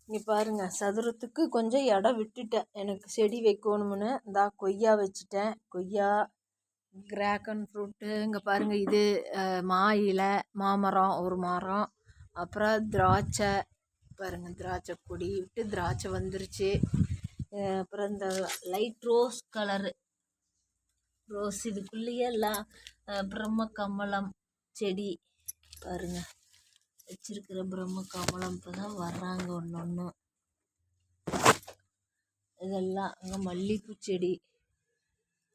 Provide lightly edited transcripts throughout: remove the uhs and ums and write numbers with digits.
இங்கே பாருங்கள், சதுரத்துக்கு கொஞ்சம் இடம் விட்டுட்டேன். எனக்கு செடி வைக்கணும்னு இந்தா கொய்யா வச்சுட்டேன். கொய்யா, ட்ராகன் ஃப்ரூட்டு, இங்கே பாருங்கள் இது மா இலை மாமரம் ஒரு மரம். அப்புறம் திராட்சை பாருங்கள், திராட்சை கொடி விட்டு திராட்சை வந்துருச்சு. அப்புறம் இந்த லைட் ரோஸ் கலரு ரோஸ், இதுக்குள்ளேயே எல்லாம் பிரம்ம கமலம் செடி பாருங்கள் வச்சிருக்கிற பிரம்ம கமலம். இப்போ தான் வர்றாங்க ஒன்று ஒன்று. இதெல்லாம் அங்கே மல்லிகைப்பூ செடி,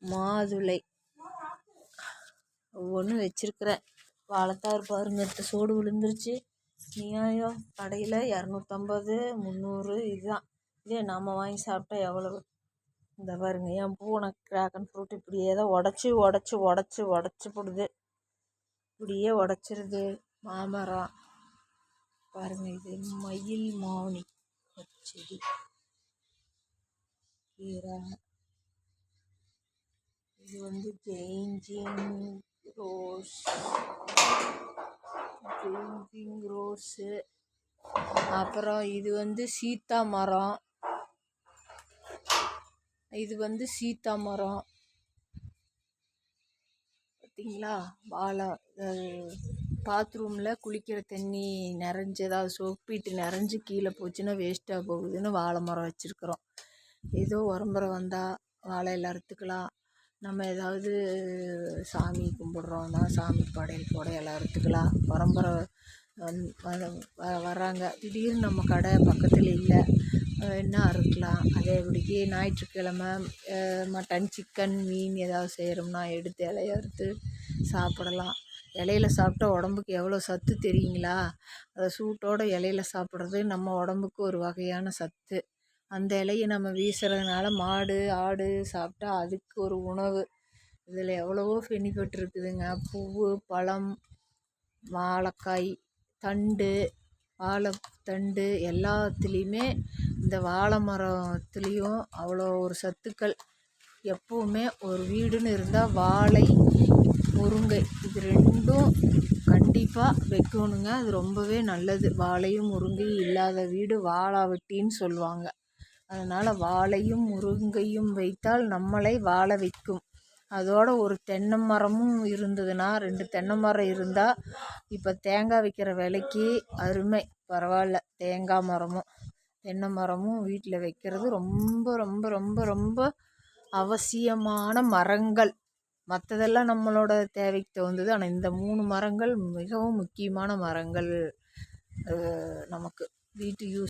மாதுளை ஒவ்வொன்றும் வச்சிருக்கிறேன். வாழைத்தார் பாருங்க, எடுத்து சோடு விழுந்துருச்சு. நியாயம் கடையில் 250 300 இதுதான். இதே நம்ம வாங்கி சாப்பிட்டா எவ்வளவு? இந்த பாருங்க, என் பூனை ட்ராகன் ஃப்ரூட் இப்படியே தான் உடச்சி போடுது. இப்படியே உடச்சிருது. மாமரம் பாருங்க, இது மயில் மாவுனி செடி. கீரை, இது வந்து ஜெயிஞ்சிங் ரோஸு. அப்புறம் இது வந்து சீத்தா மரம். இது வந்து சீத்தா மரம் பார்த்தீங்களா. வாழை பாத்ரூமில் குளிக்கிற தண்ணி நிறைஞ்சு, ஏதாவது சோப்பிட்டு நிறைஞ்சு கீழே போச்சுன்னா வேஸ்ட்டாக போகுதுன்னு வாழை மரம் வச்சுருக்குறோம். ஏதோ உரம்பரை வந்தால் வாழையில அறுத்துக்கலாம். நம்ம ஏதாவது சாமி கும்பிட்றோன்னா சாமி படையல் போட எல்லாம் அறுத்துக்கலாம். உரம்பரை வர்றாங்க, திடீர்னு நம்ம கடை பக்கத்தில் இல்லை, என்ன அறுக்கலாம். அதே இப்படிக்கு ஞாயிற்றுக்கிழமை மட்டன் சிக்கன் மீன் ஏதாவது செய்கிறோம்னா எடுத்து இலைய அறுத்து சாப்பிடலாம். இலையில சாப்பிட்டா உடம்புக்கு எவ்வளோ சத்து தெரியுங்களா. அதை சூட்டோட இலையில சாப்பிட்றது நம்ம உடம்புக்கு ஒரு வகையான சத்து. அந்த இலையை நம்ம வீசுறதுனால மாடு ஆடு சாப்பிட்டா அதுக்கு ஒரு உணவு. இதில் எவ்வளவோ பெனிஃபிட் இருக்குதுங்க. பூவு, பழம், வாழைக்காய் தண்டு, வாழைத்தண்டு எல்லாத்துலேயுமே இந்த வாழை மரத்துலேயும் அவ்வளோ ஒரு சத்துக்கள். எப்போவுமே ஒரு வீடுன்னு இருந்தால் வாழை, முருங்கை இது ரெண்டும் கண்டிப்பாக வைக்கணுங்க. அது ரொம்பவே நல்லது. வாழையும் முருங்கையும் இல்லாத வீடு வாழாவட்டின்னு சொல்லுவாங்க. அதனால் வாழையும் முருங்கையும் வைத்தால் நம்மளை வாழ வைக்கும். அதோட ஒரு தென்னை மரமும் இருந்ததுன்னா, 2 தென்னை மரம் இருந்தால் இப்போ தேங்காய் விற்கிற விலைக்கு அருமை. பரவாயில்ல. தேங்காய் மரமும் தென்னை மரமும் வீட்டில் வைக்கிறது ரொம்ப ரொம்ப ரொம்ப ரொம்ப அவசியமான மரங்கள். மற்றதெல்லாம் நம்மளோட தேவைக்கு தகுந்தது. ஆனால் இந்த 3 மரங்கள் மிகவும் முக்கியமான மரங்கள் நமக்கு வீட்டு யூஸ்